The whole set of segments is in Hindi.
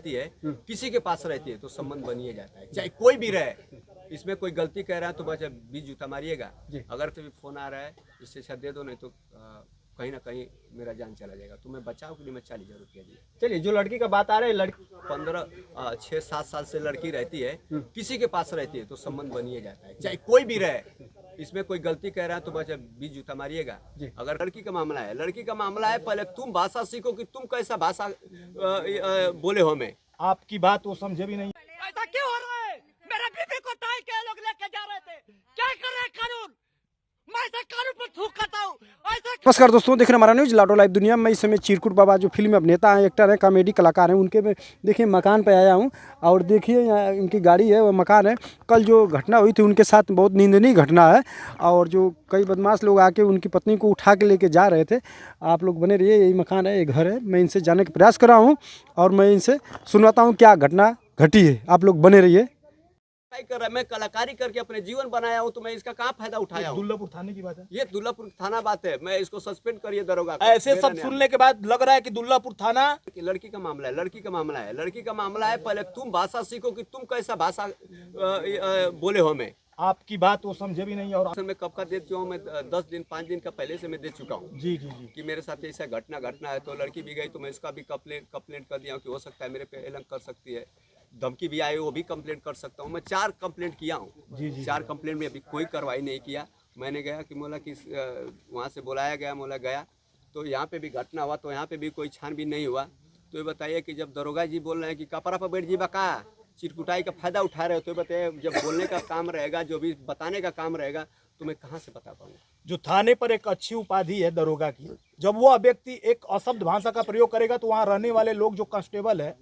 रहती है, किसी के पास रहती है तो संबंध बनिए जाता है, चाहे कोई भी रहे। इसमें कोई गलती कह रहा है तो बस 20 जूता मारिएगा। अगर कभी फोन आ रहा है इससे अच्छा दे दो, नहीं तो कहीं ना कहीं मेरा जान चला जाएगा। तो मैं बचाव के लिए मैं 40,000 रुपया दिया। चलिए, जो लड़की का बात आ रहा है, लड़की 6-7 साल से लड़की रहती है, किसी के पास रहती है तो संबंध बनिए जाता है, चाहे कोई भी रहे। इसमें कोई गलती कह रहा है तो बस 20 जूता मारिएगा। अगर लड़की का मामला है, लड़की का मामला है, पहले तुम भाषा सीखो कि तुम कैसा भाषा बोले हो। मैं आपकी बात वो समझे भी नहीं। ऐसा क्यों हो रहा है? मेरे बीबी को ताई के लोग लेके जा रहे थे, क्या कर रहे कानून? मैं ऐसे कानून पर थूक करता हूँ। नमस्कार दोस्तों, देख रहे हमारा न्यूज लाडो लाइव दुनिया में। इस समय चिरकुट बाबा जो फिल्म अभिनेता हैं, एक्टर हैं, कॉमेडी कलाकार हैं, उनके मैं देखिए मकान पे आया हूं। और देखिए यहाँ इनकी गाड़ी है, वो मकान है। कल जो घटना हुई थी उनके साथ बहुत निंदनीय घटना है, और जो कई बदमाश लोग आके उनकी पत्नी को उठा के लेके जा रहे थे। आप लोग बने रहिए, यही मकान है, ये घर है। मैं इनसे जाने का प्रयास कर रहा हूँ और मैं इनसे सुनवाता हूँ क्या घटना घटी है। आप लोग बने रहिए। कर रहा है, मैं कलाकारी करके अपने जीवन बनाया हूँ, तो मैं इसका कहाँ फायदा उठाया हूँ? दुल्लापुर थाने की बात है, ये दुल्लापुर थाना बात है। मैं इसको सस्पेंड करिए दरोगा को। ऐसे सब सुनने के बाद लग रहा है कि दुल्लापुर थाना लड़की का मामला है, लड़की का मामला है, लड़की का मामला है। पहले तुम भाषा सीखो कि तुम कैसा भाषा बोले हो। मैं आपकी बात वो समझे भी नहीं। और मैं कब का दे चुका हूँ? मैं 10 दिन 5 दिन का पहले से मैं दे चुका हूँ जी जी जी कि मेरे साथ ऐसा घटना है। तो लड़की भी गई तो मैं इसका भी कंप्लेंट कर दिया हूँ कि हो सकता है मेरे पे एलन कर सकती है। धमकी भी आई, वो भी कंप्लेंट कर सकता हूँ। मैं 4 कंप्लेंट किया हूँ। 4 कंप्लेंट में अभी कोई कार्रवाई नहीं किया। मैंने गया कि मोला कि वहाँ से बुलाया गया, मोला गया तो यहाँ पे भी घटना हुआ, तो यहाँ पे भी कोई छानबीन नहीं हुआ। तो ये बताइए कि जब दरोगा जी बोल रहे हैं कि कपड़ा पर बैठ जी बका चिरकुटाई का फायदा उठा रहे हो, तो बताइए जब बोलने का काम रहेगा, जो भी बताने का काम रहेगा, तो मैं कहाँ से बता पाऊँगा? जो थाने पर एक अच्छी उपाधि है दरोगा की, जब वो व्यक्ति एक अशब्द भाषा का प्रयोग करेगा तो वहाँ रहने वाले लोग जो कांस्टेबल है,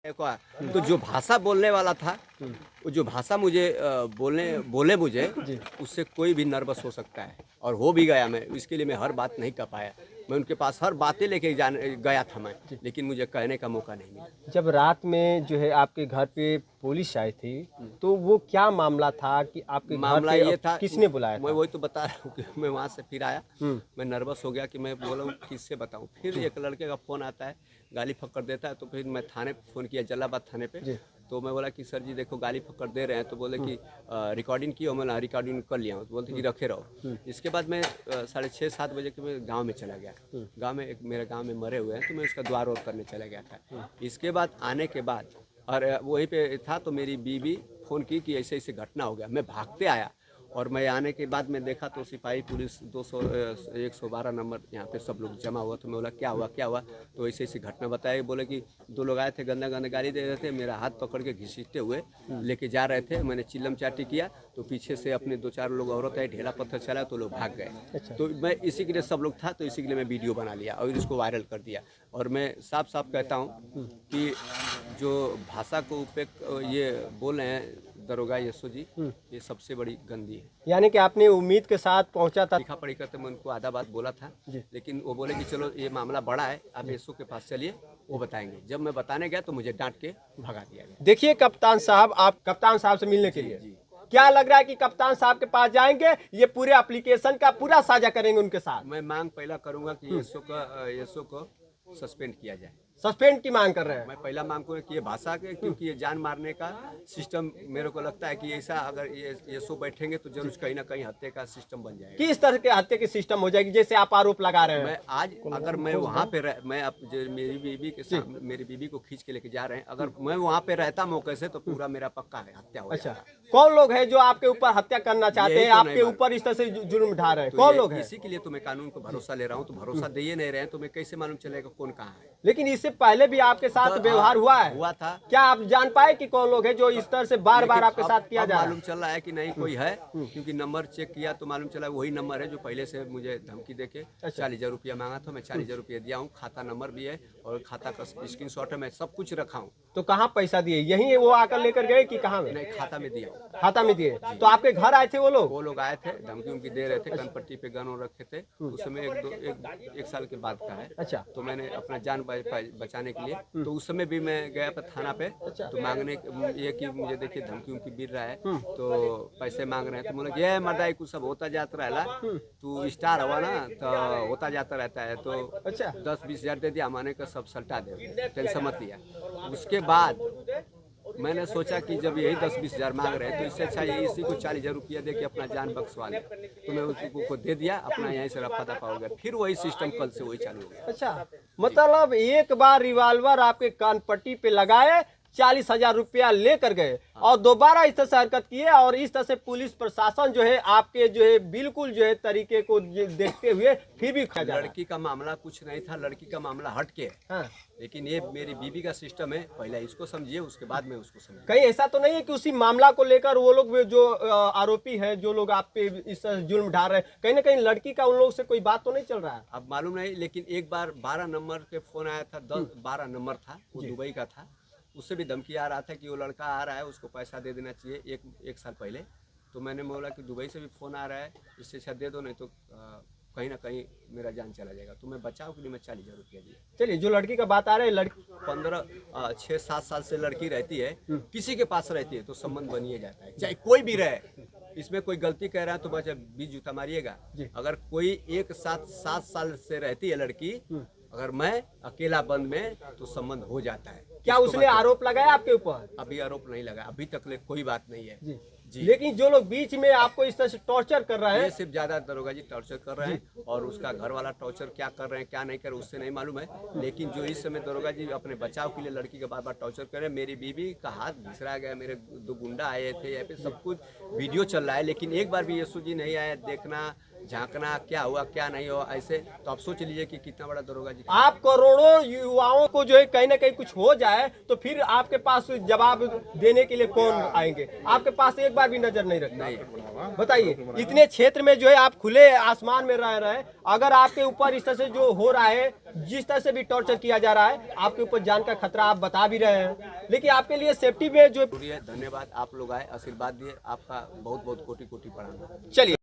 तो जो भाषा बोलने वाला था, वो जो भाषा मुझे बोले मुझे, उससे कोई भी नर्वस हो सकता है, और हो भी गया। मैं इसके लिए मैं हर बात नहीं कर पाया। मैं उनके पास हर बातें लेके गया था मैं, लेकिन मुझे कहने का मौका नहीं मिला। जब रात में जो है आपके घर पे पुलिस आई थी, तो वो क्या मामला था कि आपके मामला घर पे ये था, किसने बुलाया था? मैं वही तो बता रहा हूँ कि मैं वहाँ से फिर आया, मैं नर्वस हो गया कि मैं बोला किससे बताऊँ। फिर एक लड़के का फ़ोन आता है, गाली फक्कड़ देता है। तो फिर मैं थाने फ़ोन किया, जलालाबाद थाने पे। तो मैं बोला कि सर जी देखो गाली फक्कड़ दे रहे हैं। तो बोले कि रिकॉर्डिंग की हो। मैंने रिकॉर्डिंग कर लिया हूँ। तो बोलते कि रखे रहो। इसके बाद मैं 6:30-7 बजे के मैं गाँव में चला गया। गाँव में एक मेरे गाँव में मरे हुए हैं, तो मैं उसका द्वार और करने चला गया था। इसके बाद आने के बाद और वहीं पे था, तो मेरी बीवी फ़ोन की कि ऐसे ऐसे घटना हो गया। मैं भागते आया, और मैं आने के बाद मैं देखा तो सिपाही पुलिस 112 नंबर यहाँ पे सब लोग जमा हुआ। तो मैं बोला क्या हुआ? तो ऐसे ऐसी घटना बताया। बोले कि 2 लोग आए थे, गंदा गाली दे रहे थे, मेरा हाथ पकड़ के घसीटते हुए लेके जा रहे थे। मैंने चिल्लम चाटी किया, तो पीछे से अपने 2-4 लोग औरत है, ढेला पत्थर चला, तो लोग भाग गए। तो मैं इसी के लिए, सब लोग था तो इसी के लिए मैं वीडियो बना लिया और इसको वायरल कर दिया। और मैं साफ कहता हूँ कि जो भाषा को ये बोल रहे हैं दरोगा यशो जी, ये सबसे बड़ी गंदी है। यानी कि आपने उम्मीद के साथ पहुंचा था। लिखा पढ़ी करते मैं उनको आधा बात बोला था, लेकिन वो बोले कि चलो ये मामला बड़ा है, आप यशो के पास चलिए, वो बताएंगे। जब मैं बताने गया तो मुझे डांट के भगा दिया गया। देखिए कप्तान साहब, आप कप्तान साहब से मिलने के लिए क्या लग रहा है कि कप्तान साहब के पास जाएंगे, ये पूरे एप्लीकेशन का पूरा साझा करेंगे उनके साथ? मैं मांग पहला करूंगा कि यशो को सस्पेंड किया जाए। सस्पेंड की मांग कर रहे हैं? मैं पहला मांग करूँ कि ये भाषा के, क्योंकि ये जान मारने का सिस्टम मेरे को लगता है कि ऐसा अगर ये सो बैठेंगे तो जरूर कहीं ना कहीं हत्या का सिस्टम बन जाएगा। किस तरह के हत्या की सिस्टम हो जाएगी, जैसे आप आरोप लगा रहे हैं? मैं आज अगर मैं वहाँ पे मैं मेरी बीबी के साथ, मेरी बीबी को खींच के लेके जा रहे हैं, अगर मैं वहाँ पे रहता मौके से, तो पूरा मेरा पक्का है हत्या हो जाएगा। कौन लोग हैं जो आपके ऊपर हत्या करना चाहते हैं, आपके ऊपर इस तरह से जुर्म ढा रहे हैं? कौन लोग हैं? इसी के लिए तो मैं कानून को भरोसा ले रहा हूँ। तो भरोसा दे नहीं रहे हैं, तो मैं कैसे मालूम चलेगा कौन कहाँ है? लेकिन इससे पहले भी आपके साथ व्यवहार हुआ था। क्या आप जान पाए कि कौन लोग हैं जो इस तरह से बार बार आपके साथ किया जा रहा है? मालूम चल रहा है कि नहीं कोई है, क्योंकि नंबर चेक किया तो मालूम चला वही नंबर है जो पहले से मुझे धमकी देके 40,000 रुपया मांगा था। मैं 40,000 रुपया दिया हूँ, खाता नंबर भी है और खाता का स्क्रीनशॉट है, मैं सब कुछ रखा हूँ। तो कहाँ पैसा दिए? यही वो आकर लेकर गए कि कहाँ में? नहीं, खाता में दिया। खाता में दिए? तो आपके घर आए थे वो लोग आए थे, धमकी उमकी दे रहे थे, कनपट्टी पे गन रखे थे। उस समय 1 साल के बाद का है। अच्छा। तो मैंने अपना बचाने के लिए। तो उस समय भी मैं गया पर थाना पे, तो मांगने ये कि मुझे देखिए धमकी उमकी मिल रहा है, तो पैसे मांग रहे हैं। तो बोले ये मर्दाई कुछ सब होता जाता रहला, तू स्टार हुआ ना तो होता जाता रहता है। तो 10-20 हज़ार दे दिया, माने का सब सल्टा दे, टेंशन मत लिया। उसके बाद मैंने सोचा कि जब यही 10-20 हज़ार मांग रहे हैं तो इससे अच्छा ये इसी को 40,000 रुपया दे के अपना जान बख्शवा ले। तो मैं उसको दे दिया, अपना यहीं से रफा दफा हो गया। फिर वही सिस्टम कल से वही चालू हो गया। अच्छा, मतलब एक बार रिवाल्वर आपके कान पट्टी पे लगाए, 40,000 रुपया लेकर गए और दोबारा इस तरह से हरकत किए, और इस तरह से पुलिस प्रशासन जो है आपके जो है बिल्कुल जो है तरीके को देखते हुए फिर भी खा जा रहा है। लड़की का मामला कुछ नहीं था, लड़की का मामला हट के है। हाँ। लेकिन ये मेरी बीबी का सिस्टम है, पहले इसको समझिए उसके बाद में उसको समझिए। कहीं ऐसा तो नहीं है कि उसी मामला को लेकर वो लोग जो आरोपी हैं, जो लोग आप पे इस तरह जुल्म ढा रहे हैं, कहीं ना कहीं लड़की का उन लोग से कोई बात तो नहीं चल रहा है? अब मालूम नहीं, लेकिन एक बार 12 नंबर के फोन आया था, 12 नंबर था, वो दुबई का था। उससे भी धमकी आ रहा था कि वो लड़का आ रहा है, उसको पैसा दे देना चाहिए एक साल पहले। तो मैंने बोला कि दुबई से भी फ़ोन आ रहा है, इससे अच्छा दे दो, नहीं तो कहीं ना कहीं मेरा जान चला जाएगा। तो मैं बचाव के लिए मैं 40,000 रुपया दिया। चलिए, जो लड़की का बात आ रहा है, लड़की 6-7 साल से लड़की रहती है, किसी के पास रहती है तो संबंध बनिए जाता है, चाहे कोई भी रहे। इसमें कोई गलती कर रहा है तो बस 20 जूता मारिएगा। अगर कोई एक साथ 7 साल से रहती है लड़की, अगर मैं अकेला बंद में, तो संबंध हो जाता है। क्या उसने आरोप लगाया आपके ऊपर? अभी आरोप नहीं लगा, अभी तक कोई बात नहीं है जी। लेकिन जो लोग बीच में आपको इस तरह से टॉर्चर कर रहे हैं, ये सिर्फ ज्यादा दरोगा जी टॉर्चर कर रहे हैं, और उसका घर वाला टॉर्चर क्या कर रहे हैं क्या नहीं कर रहे उससे नहीं मालूम है। लेकिन जो इस समय दरोगा जी अपने बचाव के लिए लड़की के बार बार टॉर्चर कर रहे हैं। मेरी बीबी का हाथ घिसरा गया, मेरे 2 गुंडा आए थे, यहाँ पे सब कुछ वीडियो चल रहा है, लेकिन एक बार भी यीशु जी नहीं आया देखना झांकना क्या हुआ क्या नहीं हुआ ऐसे। तो आप सोच लीजिए कि कितना बड़ा दरोगा जी। आप करोड़ों युवाओं को जो है कहीं ना कहीं कुछ हो जाए तो फिर आपके पास जवाब देने के लिए कौन आएंगे? आपके पास एक बार भी नजर नहीं रखना। बताइए, इतने क्षेत्र में जो है आप खुले आसमान में रह रहे हैं, अगर आपके ऊपर इस तरह से जो हो रहा है, जिस तरह से भी टॉर्चर किया जा रहा है, आपके ऊपर जान का खतरा आप बता भी रहे हैं, लेकिन आपके लिए सेफ्टी में जो धन्यवाद, आप लोग आए, आशीर्वाद दिए, आपका बहुत बहुत कोटि कोटि प्रणाम। चलिए।